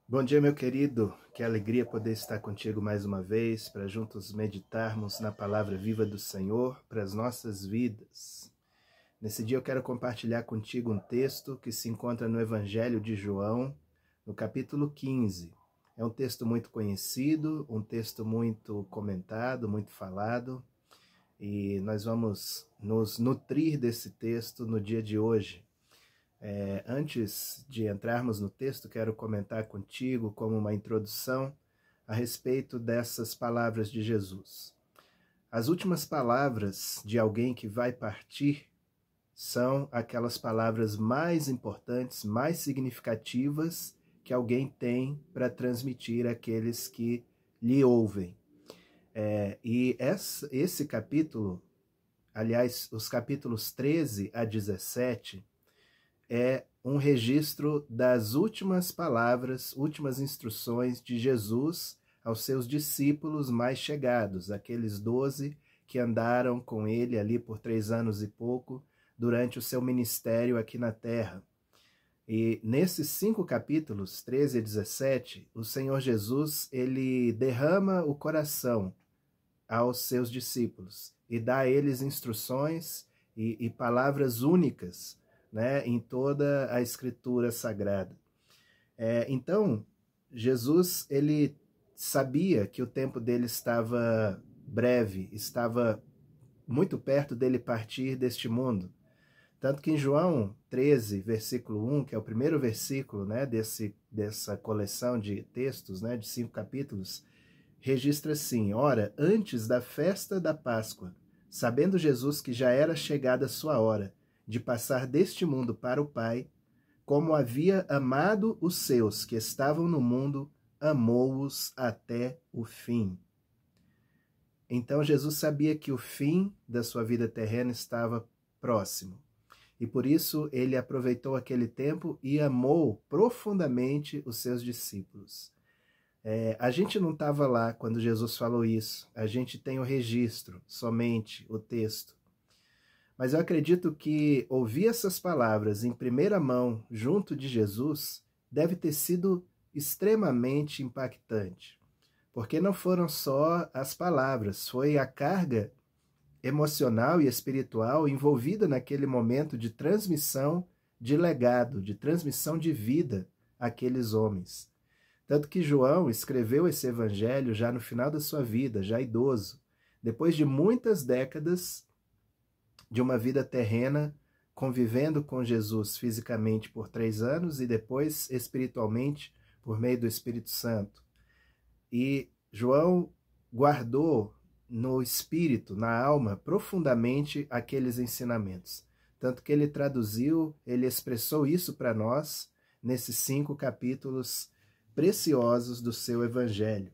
Bom dia, meu querido. Que alegria poder estar contigo mais uma vez para juntos meditarmos na palavra viva do Senhor para as nossas vidas. Nesse dia eu quero compartilhar contigo um texto que se encontra no Evangelho de João, no capítulo 15. É um texto muito conhecido, um texto muito comentado, muito falado, e nós vamos nos nutrir desse texto no dia de hoje. Antes de entrarmos no texto, quero comentar contigo como uma introdução a respeito dessas palavras de Jesus. As últimas palavras de alguém que vai partir são aquelas palavras mais importantes, mais significativas que alguém tem para transmitir àqueles que lhe ouvem. E esse capítulo, aliás, os capítulos 13 a 17, é um registro das últimas palavras, últimas instruções de Jesus aos seus discípulos mais chegados, aqueles 12 que andaram com ele ali por 3 anos e pouco, durante o seu ministério aqui na terra. E nesses 5 capítulos, 13 a 17, o Senhor Jesus, ele derrama o coração aos seus discípulos e dá a eles instruções e palavras únicas, né, em toda a Escritura Sagrada. Então, Jesus, ele sabia que o tempo dele estava breve, estava muito perto dele partir deste mundo. Tanto que em João 13, versículo 1, que é o primeiro versículo, né, dessa coleção de textos, né, de 5 capítulos, registra assim: ora, antes da festa da Páscoa, sabendo Jesus que já era chegada a sua hora de passar deste mundo para o Pai, como havia amado os seus que estavam no mundo, amou-os até o fim. Então Jesus sabia que o fim da sua vida terrena estava próximo. E por isso ele aproveitou aquele tempo e amou profundamente os seus discípulos. A gente não estava lá quando Jesus falou isso, a gente tem o registro, somente o texto. Mas eu acredito que ouvir essas palavras em primeira mão, junto de Jesus, deve ter sido extremamente impactante. Porque não foram só as palavras, foi a carga emocional e espiritual envolvida naquele momento de transmissão de legado, de transmissão de vida àqueles homens. Tanto que João escreveu esse evangelho já no final da sua vida, já idoso, depois de muitas décadas de uma vida terrena, convivendo com Jesus fisicamente por 3 anos e depois espiritualmente por meio do Espírito Santo. E João guardou no espírito, na alma, profundamente aqueles ensinamentos. Tanto que ele traduziu, ele expressou isso para nós nesses 5 capítulos preciosos do seu evangelho.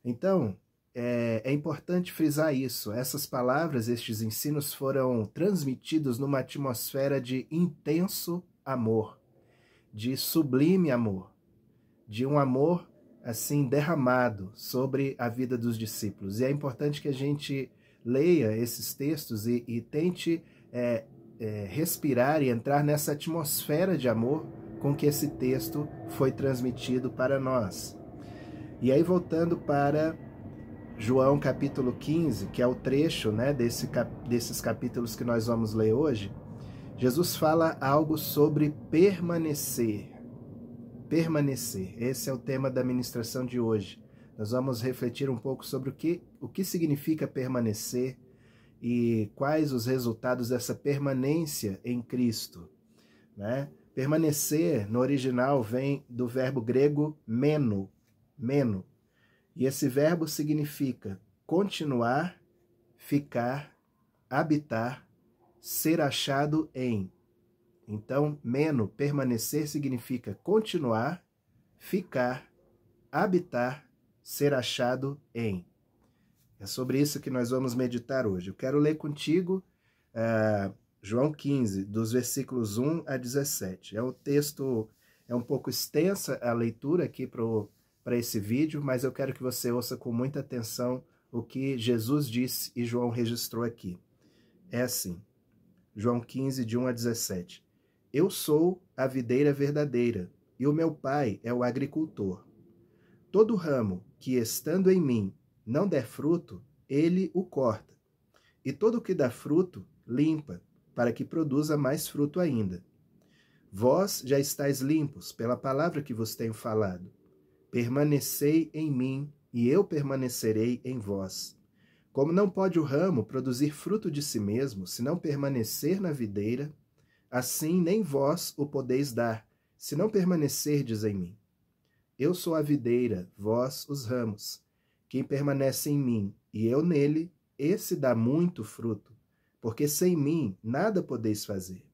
Então, é importante frisar isso. Essas palavras, estes ensinos foram transmitidos numa atmosfera de intenso amor, de sublime amor, de um amor assim derramado sobre a vida dos discípulos. E é importante que a gente leia esses textos e tente respirar e entrar nessa atmosfera de amor com que esse texto foi transmitido para nós. E aí, voltando para João capítulo 15, que é o trecho, né, desses capítulos que nós vamos ler hoje, Jesus fala algo sobre permanecer. Permanecer, esse é o tema da ministração de hoje. Nós vamos refletir um pouco sobre o que significa permanecer e quais os resultados dessa permanência em Cristo, né? Permanecer, no original, vem do verbo grego meno, e esse verbo significa continuar, ficar, habitar, ser achado em. Então, meno, permanecer, significa continuar, ficar, habitar, ser achado em. É sobre isso que nós vamos meditar hoje. Eu quero ler contigo João 15, dos versículos 1 a 17. O texto é um pouco extensa a leitura aqui para esse vídeo, mas eu quero que você ouça com muita atenção o que Jesus disse e João registrou aqui. É assim, João 15, de 1 a 17. Eu sou a videira verdadeira, e o meu Pai é o agricultor. Todo ramo que, estando em mim, não der fruto, ele o corta. E todo que dá fruto, limpa, para que produza mais fruto ainda. Vós já estáis limpos pela palavra que vos tenho falado. Permanecei em mim, e eu permanecerei em vós. Como não pode o ramo produzir fruto de si mesmo, se não permanecer na videira, assim nem vós o podeis dar, se não permanecerdes em mim. Eu sou a videira, vós os ramos. Quem permanece em mim e eu nele, esse dá muito fruto, porque sem mim nada podeis fazer.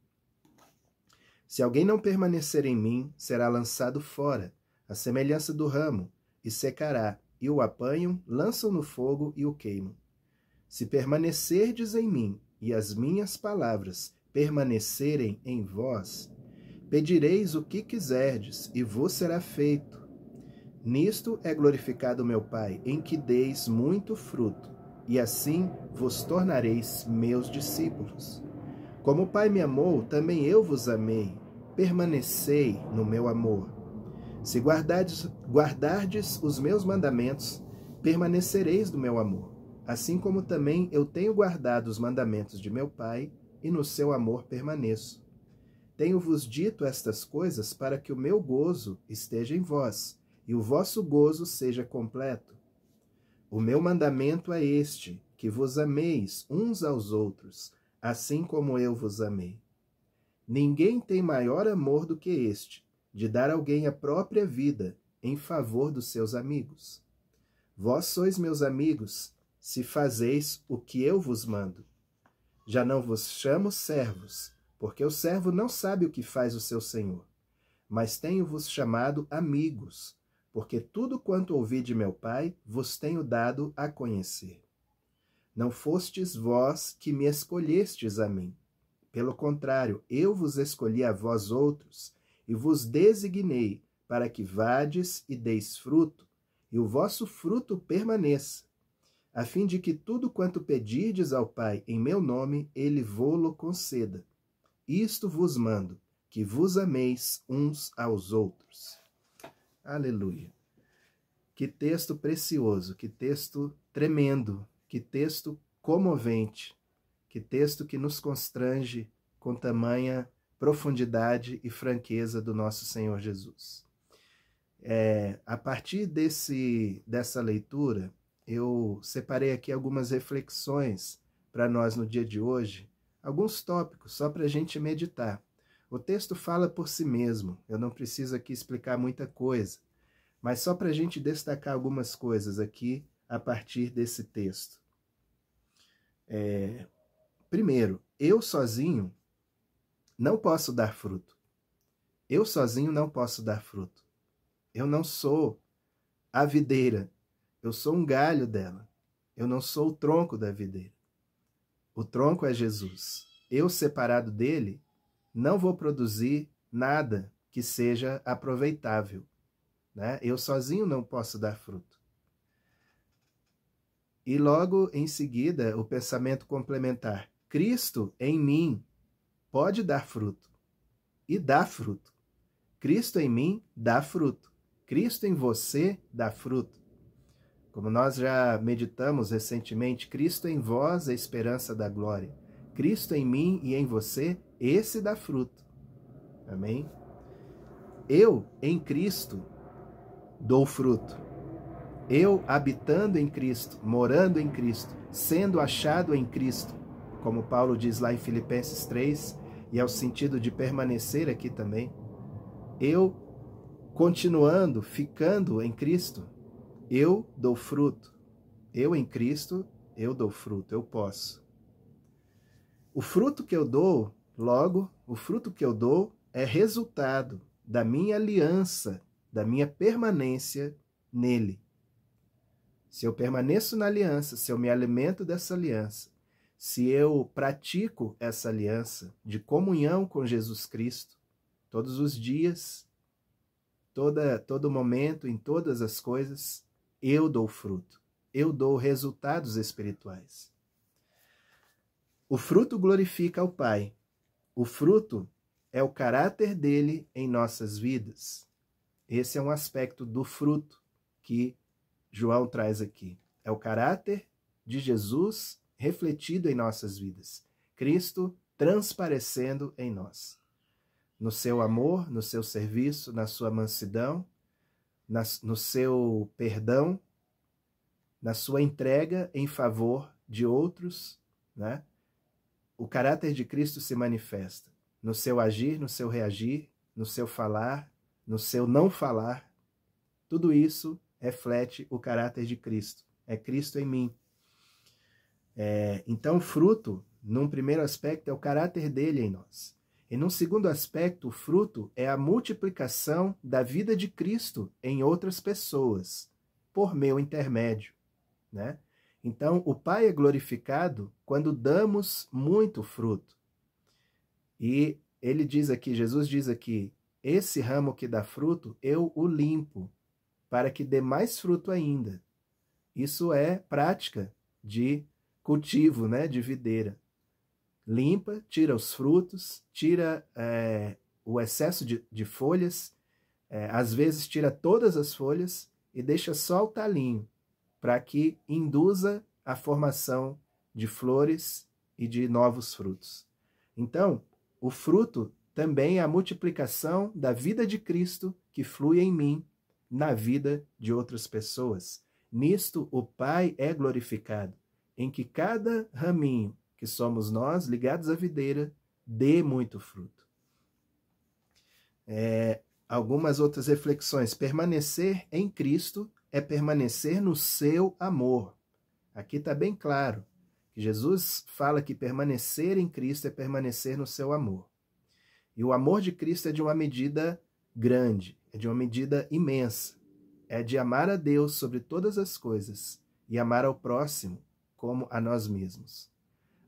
Se alguém não permanecer em mim, será lançado fora, à semelhança do ramo, e secará, e o apanham, lançam no fogo e o queimam. Se permanecerdes em mim, e as minhas palavras permanecerem em vós, pedireis o que quiserdes, e vos será feito. Nisto é glorificado meu Pai, em que deis muito fruto, e assim vos tornareis meus discípulos. Como o Pai me amou, também eu vos amei. Permanecei no meu amor. Se guardardes os meus mandamentos, permanecereis no meu amor, assim como também eu tenho guardado os mandamentos de meu Pai, e no seu amor permaneço. Tenho-vos dito estas coisas para que o meu gozo esteja em vós, e o vosso gozo seja completo. O meu mandamento é este, que vos ameis uns aos outros, assim como eu vos amei. Ninguém tem maior amor do que este, de dar alguém a própria vida em favor dos seus amigos. Vós sois meus amigos, se fazeis o que eu vos mando. Já não vos chamo servos, porque o servo não sabe o que faz o seu senhor. Mas tenho-vos chamado amigos, porque tudo quanto ouvi de meu Pai vos tenho dado a conhecer. Não fostes vós que me escolhestes a mim. Pelo contrário, eu vos escolhi a vós outros, e vos designei para que vades e deis fruto, e o vosso fruto permaneça, a fim de que tudo quanto pedirdes ao Pai em meu nome, ele vô-lo conceda. Isto vos mando, que vos ameis uns aos outros. Aleluia. Que texto precioso, que texto tremendo, que texto comovente, que texto que nos constrange com tamanha profundidade e franqueza do nosso Senhor Jesus. A partir dessa leitura, eu separei aqui algumas reflexões para nós no dia de hoje, alguns tópicos só para a gente meditar. O texto fala por si mesmo, eu não preciso aqui explicar muita coisa, mas só para a gente destacar algumas coisas aqui a partir desse texto. Primeiro, eu sozinho não posso dar fruto. Eu sozinho não posso dar fruto. Eu não sou a videira, eu sou um galho dela. Eu não sou o tronco da videira. O tronco é Jesus. Eu, separado dele, não vou produzir nada que seja aproveitável, né? Eu sozinho não posso dar fruto. E logo em seguida, o pensamento complementar. Cristo em mim pode dar fruto. E dá fruto. Cristo em mim dá fruto. Cristo em você dá fruto. Como nós já meditamos recentemente, Cristo em vós é a esperança da glória. Cristo em mim e em você, esse dá fruto. Amém? Eu, em Cristo, dou fruto. Eu, habitando em Cristo, morando em Cristo, sendo achado em Cristo, como Paulo diz lá em Filipenses 3, e é o sentido de permanecer aqui também. Eu, continuando, ficando em Cristo, eu dou fruto. Eu em Cristo, eu dou fruto, eu posso. O fruto que eu dou, logo, o fruto que eu dou é resultado da minha aliança, da minha permanência nele. Se eu permaneço na aliança, se eu me alimento dessa aliança, se eu pratico essa aliança de comunhão com Jesus Cristo, todos os dias, todo momento, em todas as coisas, eu dou fruto, eu dou resultados espirituais. O fruto glorifica ao Pai. O fruto é o caráter dele em nossas vidas. Esse é um aspecto do fruto que João traz aqui. É o caráter de Jesus refletido em nossas vidas. Cristo transparecendo em nós. No seu amor, no seu serviço, na sua mansidão, no seu perdão, na sua entrega em favor de outros, né? O caráter de Cristo se manifesta no seu agir, no seu reagir, no seu falar, no seu não falar. Tudo isso reflete o caráter de Cristo. É Cristo em mim. Então, o fruto, num primeiro aspecto, é o caráter dele em nós. E num segundo aspecto, o fruto é a multiplicação da vida de Cristo em outras pessoas, por meu intermédio, né? Então, o Pai é glorificado quando damos muito fruto. E ele diz aqui, Jesus diz aqui, esse ramo que dá fruto, eu o limpo, para que dê mais fruto ainda. Isso é prática de cultivo, né, de videira. Limpa, tira os frutos, tira o excesso de folhas, às vezes tira todas as folhas e deixa só o talinho, para que induza a formação de flores e de novos frutos. Então, o fruto também é a multiplicação da vida de Cristo que flui em mim, na vida de outras pessoas. Nisto o Pai é glorificado, em que cada raminho que somos nós, ligados à videira, dê muito fruto. Algumas outras reflexões. Permanecer em Cristo é permanecer no seu amor. Aqui está bem claro que Jesus fala que permanecer em Cristo é permanecer no seu amor. E o amor de Cristo é de uma medida grande, é de uma medida imensa. É de amar a Deus sobre todas as coisas e amar ao próximo como a nós mesmos.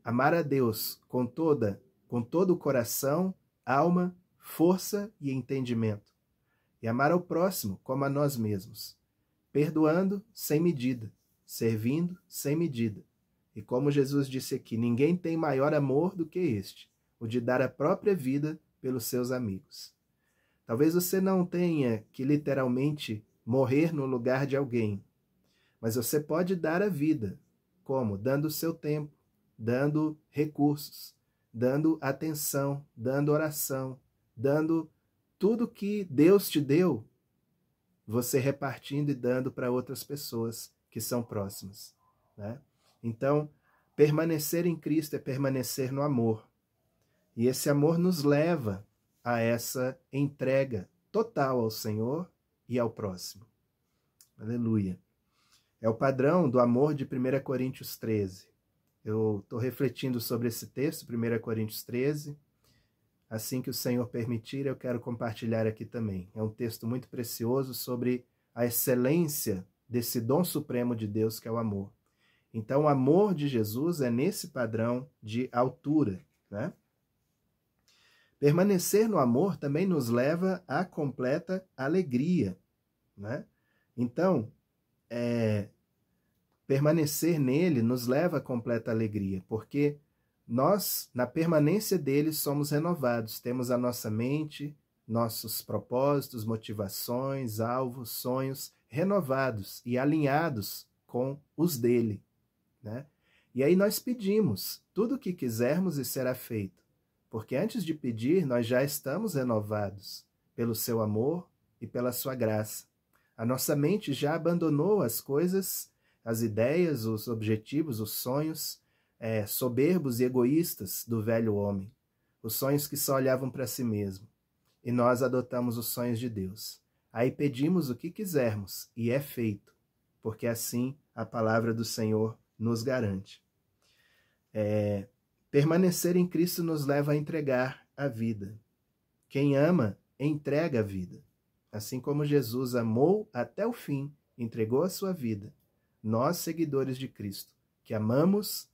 Amar a Deus com todo o coração, alma, força e entendimento. E amar ao próximo como a nós mesmos. Perdoando sem medida, servindo sem medida. E como Jesus disse aqui, ninguém tem maior amor do que este, o de dar a própria vida pelos seus amigos. Talvez você não tenha que literalmente morrer no lugar de alguém, mas você pode dar a vida. Como? Dando o seu tempo, dando recursos, dando atenção, dando oração, dando tudo que Deus te deu, você repartindo e dando para outras pessoas que são próximas, né? Então, permanecer em Cristo é permanecer no amor. E esse amor nos leva a essa entrega total ao Senhor e ao próximo. Aleluia. É o padrão do amor de 1 Coríntios 13. Eu estou refletindo sobre esse texto, 1 Coríntios 13. Assim que o Senhor permitir, eu quero compartilhar aqui também. É um texto muito precioso sobre a excelência desse dom supremo de Deus, que é o amor. Então, o amor de Jesus é nesse padrão de altura, né? Permanecer no amor também nos leva à completa alegria, né? Então, permanecer nele nos leva à completa alegria, porque nós, na permanência dele, somos renovados. Temos a nossa mente, nossos propósitos, motivações, alvos, sonhos renovados e alinhados com os dele, né? E aí nós pedimos tudo o que quisermos e será feito, porque antes de pedir, nós já estamos renovados pelo seu amor e pela sua graça. A nossa mente já abandonou as coisas, as ideias, os objetivos, os sonhos soberbos e egoístas do velho homem, os sonhos que só olhavam para si mesmo. E nós adotamos os sonhos de Deus. Aí pedimos o que quisermos, e é feito, porque assim a palavra do Senhor nos garante. Permanecer em Cristo nos leva a entregar a vida. Quem ama, entrega a vida. Assim como Jesus amou até o fim, entregou a sua vida, nós, seguidores de Cristo, que amamos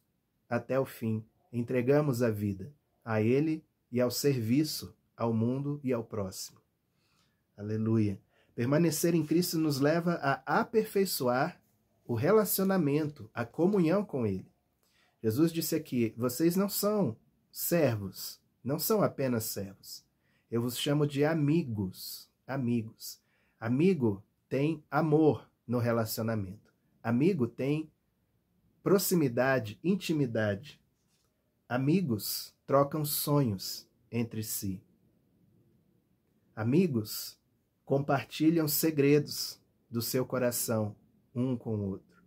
até o fim, entregamos a vida a Ele e ao serviço, ao mundo e ao próximo. Aleluia. Permanecer em Cristo nos leva a aperfeiçoar o relacionamento, a comunhão com Ele. Jesus disse aqui, vocês não são servos, não são apenas servos. Eu vos chamo de amigos, amigos. Amigo tem amor no relacionamento. Amigo tem proximidade, intimidade. Amigos trocam sonhos entre si. Amigos compartilham segredos do seu coração um com o outro.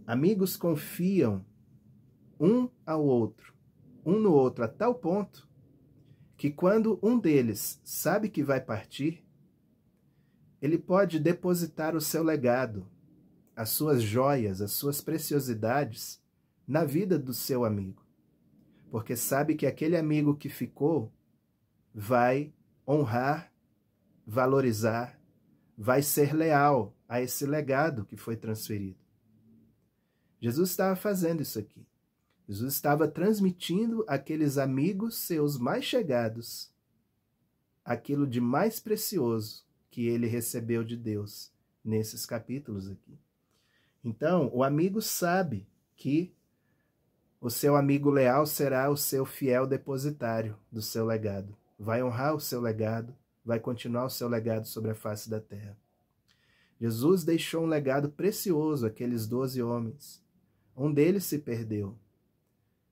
Amigos confiam um ao outro, um no outro, a tal ponto que quando um deles sabe que vai partir, ele pode depositar o seu legado, as suas joias, as suas preciosidades na vida do seu amigo. Porque sabe que aquele amigo que ficou vai honrar, valorizar, vai ser leal a esse legado que foi transferido. Jesus estava fazendo isso aqui. Jesus estava transmitindo àqueles amigos seus mais chegados aquilo de mais precioso que ele recebeu de Deus nesses capítulos aqui. Então, o amigo sabe que o seu amigo leal será o seu fiel depositário do seu legado. Vai honrar o seu legado, vai continuar o seu legado sobre a face da terra. Jesus deixou um legado precioso àqueles 12 homens. Um deles se perdeu,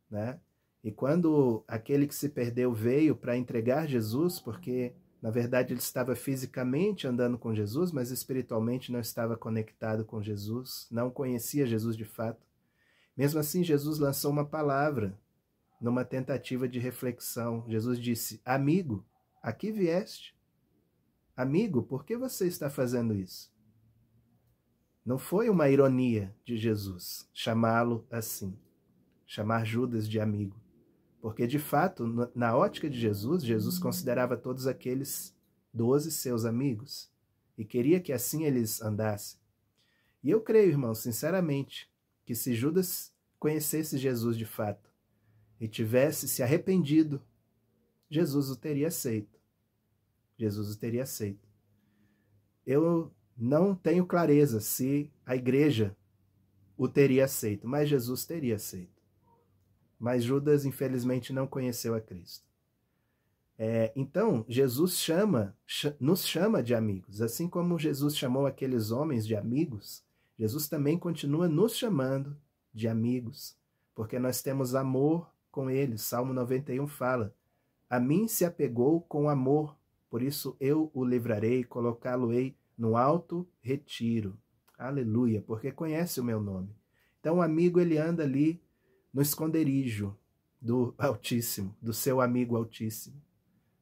né? E quando aquele que se perdeu veio para entregar Jesus, porque na verdade ele estava fisicamente andando com Jesus, mas espiritualmente não estava conectado com Jesus, não conhecia Jesus de fato. Mesmo assim, Jesus lançou uma palavra numa tentativa de reflexão. Jesus disse: amigo, aqui vieste. Amigo, por que você está fazendo isso? Não foi uma ironia de Jesus chamá-lo assim, chamar Judas de amigo. Porque, de fato, na ótica de Jesus, Jesus considerava todos aqueles 12 seus amigos e queria que assim eles andassem. E eu creio, irmão, sinceramente, que se Judas conhecesse Jesus de fato e tivesse se arrependido, Jesus o teria aceito. Jesus o teria aceito. Eu não tenho clareza se a igreja o teria aceito, mas Jesus teria aceito. Mas Judas, infelizmente, não conheceu a Cristo. Então, Jesus nos chama de amigos. Assim como Jesus chamou aqueles homens de amigos, Jesus também continua nos chamando de amigos, porque nós temos amor com eles. Salmo 91 fala: a mim se apegou com amor, por isso eu o livrarei, colocá-lo-ei no alto retiro. Aleluia, porque conhece o meu nome. Então o amigo, ele anda ali no esconderijo do Altíssimo, do seu amigo Altíssimo.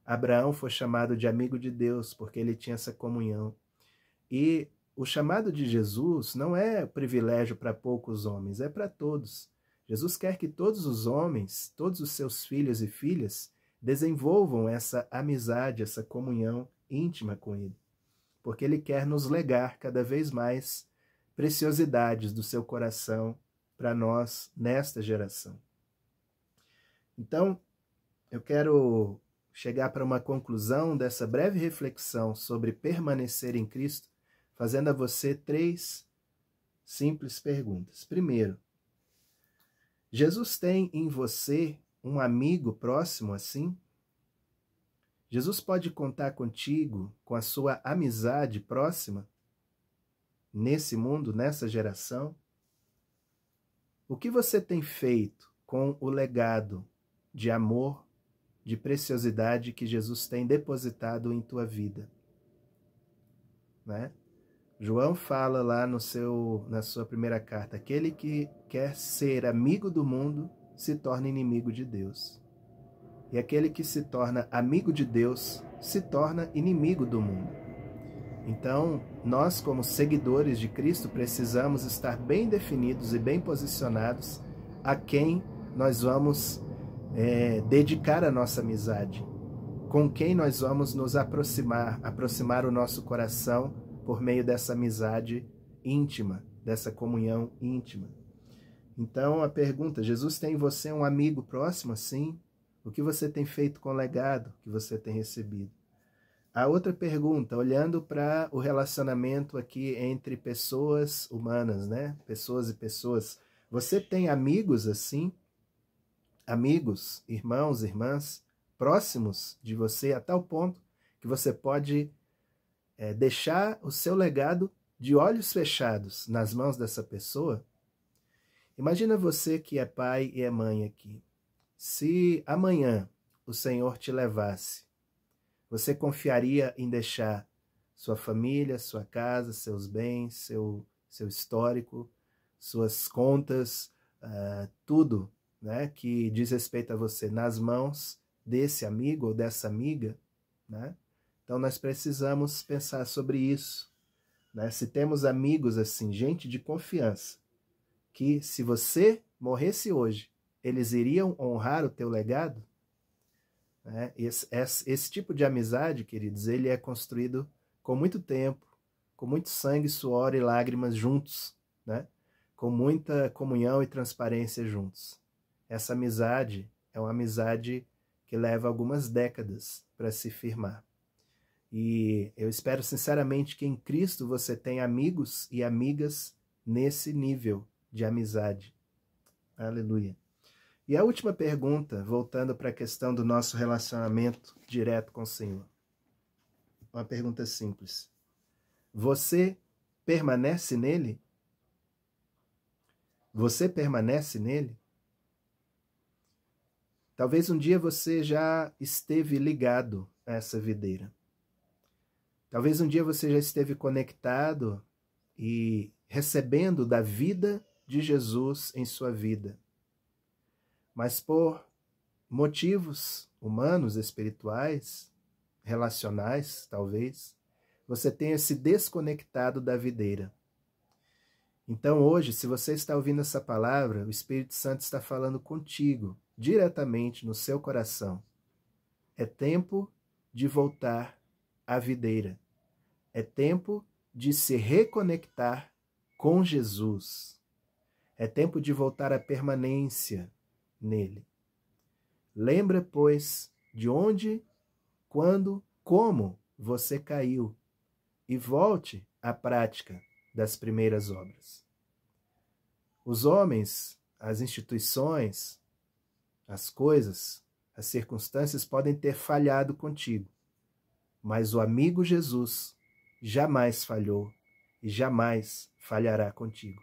Abraão foi chamado de amigo de Deus, porque ele tinha essa comunhão. E o chamado de Jesus não é privilégio para poucos homens, é para todos. Jesus quer que todos os homens, todos os seus filhos e filhas, desenvolvam essa amizade, essa comunhão íntima com ele. Porque ele quer nos legar cada vez mais preciosidades do seu coração para nós nesta geração. Então, eu quero chegar para uma conclusão dessa breve reflexão sobre permanecer em Cristo, fazendo a você 3 simples perguntas. Primeiro, Jesus tem em você um amigo próximo assim? Jesus pode contar contigo, com a sua amizade próxima, nesse mundo, nessa geração? O que você tem feito com o legado de amor, de preciosidade que Jesus tem depositado em tua vida? Né? João fala lá na sua primeira carta: aquele que quer ser amigo do mundo se torna inimigo de Deus. E aquele que se torna amigo de Deus se torna inimigo do mundo. Então, nós, como seguidores de Cristo, precisamos estar bem definidos e bem posicionados a quem nós vamos dedicar a nossa amizade, com quem nós vamos nos aproximar o nosso coração por meio dessa amizade íntima, dessa comunhão íntima. Então, a pergunta: Jesus tem em você um amigo próximo assim? O que você tem feito com o legado que você tem recebido? A outra pergunta, olhando para o relacionamento aqui entre pessoas humanas, né? Pessoas e pessoas. Você tem amigos assim? Amigos, irmãos, irmãs, próximos de você, a tal ponto que você pode deixar o seu legado de olhos fechados nas mãos dessa pessoa, imagina você que é pai e é mãe aqui. Se amanhã o Senhor te levasse, você confiaria em deixar sua família, sua casa, seus bens, seu histórico, suas contas, tudo, né, que diz respeito a você nas mãos desse amigo ou dessa amiga, né? Então nós precisamos pensar sobre isso, né? Se temos amigos assim, gente de confiança, que se você morresse hoje, eles iriam honrar o teu legado, né? Esse tipo de amizade, queridos, ele é construído com muito tempo, com muito sangue, suor e lágrimas juntos, né? Com muita comunhão e transparência juntos. Essa amizade é uma amizade que leva algumas décadas para se firmar. E eu espero sinceramente que em Cristo você tenha amigos e amigas nesse nível de amizade. Aleluia. E a última pergunta, voltando para a questão do nosso relacionamento direto com o Senhor. Uma pergunta simples. Você permanece nele? Você permanece nele? Talvez um dia você já esteve ligado a essa videira. Talvez um dia você já esteve conectado e recebendo da vida de Jesus em sua vida. Mas por motivos humanos, espirituais, relacionais, talvez, você tenha se desconectado da videira. Então hoje, se você está ouvindo essa palavra, o Espírito Santo está falando contigo, diretamente no seu coração. É tempo de voltar à videira. É tempo de se reconectar com Jesus. É tempo de voltar à permanência nele. Lembra, pois, de onde, quando, como você caiu e volte à prática das primeiras obras. Os homens, as instituições, as coisas, as circunstâncias podem ter falhado contigo, mas o amigo Jesus jamais falhou e jamais falhará contigo.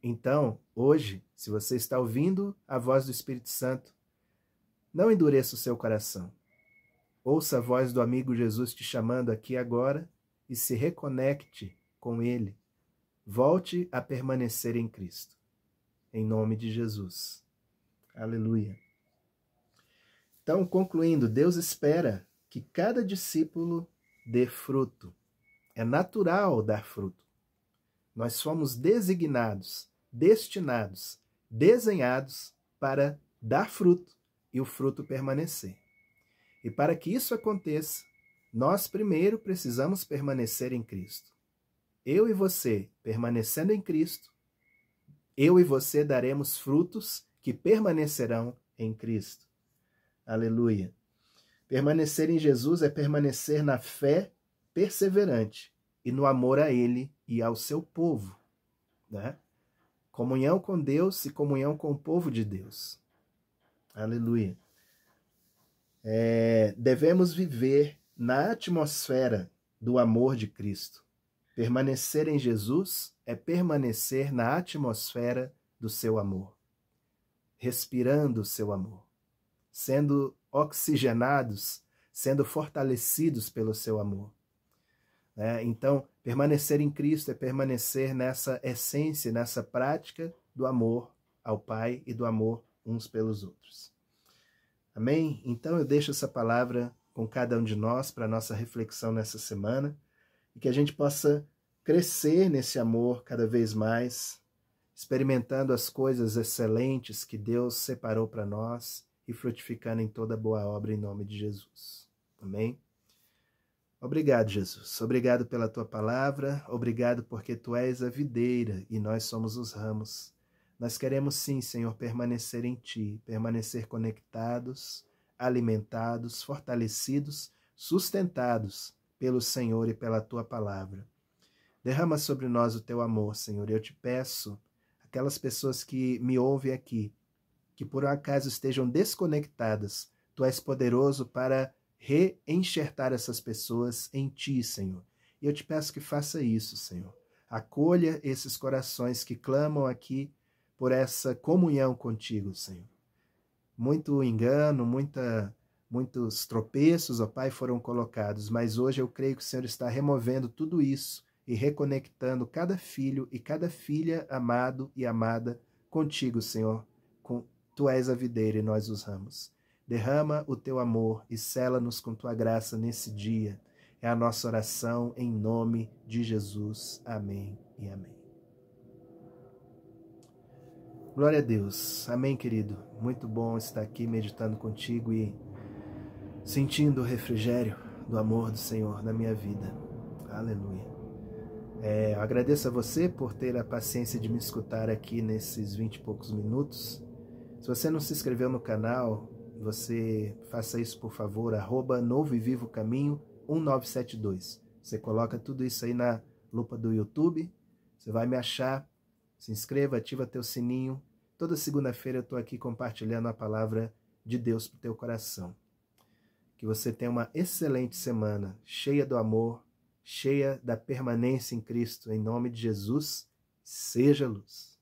Então, hoje, se você está ouvindo a voz do Espírito Santo, não endureça o seu coração. Ouça a voz do amigo Jesus te chamando aqui agora e se reconecte com ele. Volte a permanecer em Cristo. Em nome de Jesus. Aleluia. Então, concluindo, Deus espera que cada discípulo dê fruto. É natural dar fruto. Nós fomos designados, destinados, desenhados para dar fruto e o fruto permanecer. E para que isso aconteça, nós primeiro precisamos permanecer em Cristo. Eu e você, permanecendo em Cristo, eu e você daremos frutos que permanecerão em Cristo. Aleluia. Permanecer em Jesus é permanecer na fé perseverante e no amor a Ele e ao seu povo, né? Comunhão com Deus e comunhão com o povo de Deus. Aleluia. Devemos viver na atmosfera do amor de Cristo. Permanecer em Jesus é permanecer na atmosfera do seu amor, respirando o seu amor, sendo oxigenados, sendo fortalecidos pelo seu amor. Então, permanecer em Cristo é permanecer nessa essência, nessa prática do amor ao Pai e do amor uns pelos outros. Amém? Então eu deixo essa palavra com cada um de nós para a nossa reflexão nessa semana e que a gente possa crescer nesse amor cada vez mais, experimentando as coisas excelentes que Deus separou para nós e frutificando em toda boa obra em nome de Jesus. Amém? Obrigado, Jesus. Obrigado pela tua palavra. Obrigado porque tu és a videira e nós somos os ramos. Nós queremos sim, Senhor, permanecer em ti, permanecer conectados, alimentados, fortalecidos, sustentados pelo Senhor e pela tua palavra. Derrama sobre nós o teu amor, Senhor. Eu te peço, aquelas pessoas que me ouvem aqui, que por um acaso estejam desconectadas, tu és poderoso para reenxertar essas pessoas em Ti, Senhor. E eu te peço que faça isso, Senhor. Acolha esses corações que clamam aqui por essa comunhão contigo, Senhor. Muito engano, muitos tropeços, ó Pai, foram colocados, mas hoje eu creio que o Senhor está removendo tudo isso e reconectando cada filho e cada filha amado e amada contigo, Senhor. Tu és a videira e nós os ramos. Derrama o teu amor e sela-nos com tua graça nesse dia. É a nossa oração em nome de Jesus. Amém e amém. Glória a Deus. Amém, querido. Muito bom estar aqui meditando contigo e sentindo o refrigério do amor do Senhor na minha vida. Aleluia. Eu agradeço a você por ter a paciência de me escutar aqui nesses 20 e poucos minutos. Se você não se inscreveu no canal, você faça isso, por favor, @Novo e Vivo Caminho 1972. Você coloca tudo isso aí na lupa do YouTube, você vai me achar. Se inscreva, ativa teu sininho. Toda segunda-feira eu estou aqui compartilhando a palavra de Deus para o teu coração. Que você tenha uma excelente semana, cheia do amor, cheia da permanência em Cristo. Em nome de Jesus, seja luz.